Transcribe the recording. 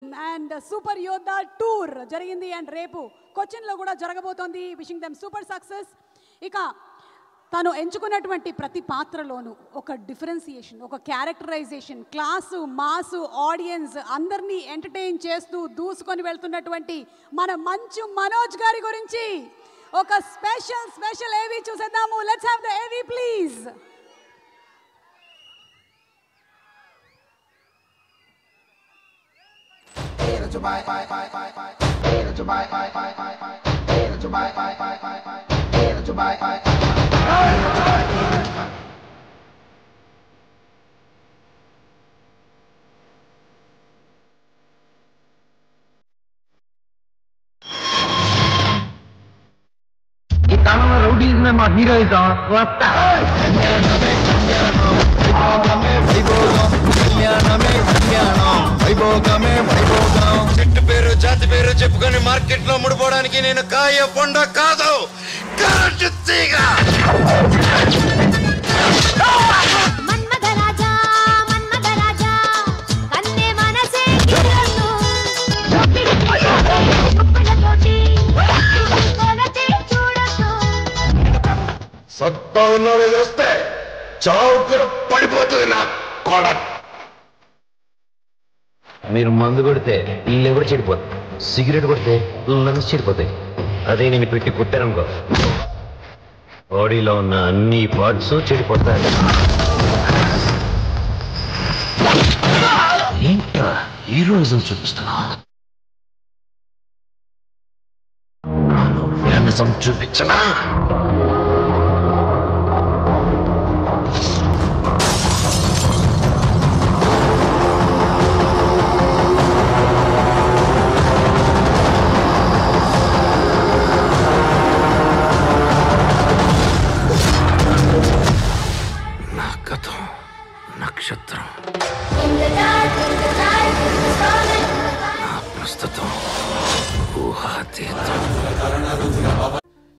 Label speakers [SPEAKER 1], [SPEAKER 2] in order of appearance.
[SPEAKER 1] And super యోధా tour జరిగింది and రేపు కొచ్చిన్లో కూడా జరగబోతోంది. Wishing them super success. ఇక తను ఎంచుకున్నటువంటి ప్రతి పాత్రలోనూ ఒక డిఫరెన్సియేషన్, ఒక క్యారెక్టరైజేషన్, క్లాసు, మాసు, ఆడియన్స్ అందరినీ ఎంటర్టైన్ చేస్తూ దూసుకొని వెళ్తున్నటువంటి మన మంచు మనోజ్ గారి గురించి ఒక స్పెషల్ ఏవి చూసేద్దాము. లెట్స్ హావ్ ద ఏవి ప్లీజ్.
[SPEAKER 2] ఈ కాలంలో రౌడీస్ మా హీరోయిజం వస్తా.
[SPEAKER 3] చెట్టు పేరు జాతి పేరు చెప్పుకొని మార్కెట్ లో ముడిపోవడానికి నేను కాయ పొండ కాదు, కరెంటు తీగ. సత్తా ఉన్నోడు వస్తే చౌకర పడిపోతుంది నా కొడ.
[SPEAKER 2] మీరు మందు కొడితే ఇల్లు కూడా చెడిపోతుంది, సిగరెట్ కొడితే లంగ్స్ చెడిపోతాయి. అదే నేను పెట్టి కొట్టాననుకో బాడీలో ఉన్న అన్ని పార్ట్స్ చెడిపోతాయి. ఏంటా హీరోయిజం చూపిస్తున్నా? ఫ్యానిజం చూపించనా? నక్షత్రం నా ప్రస్తుతం ఊహాతీతం.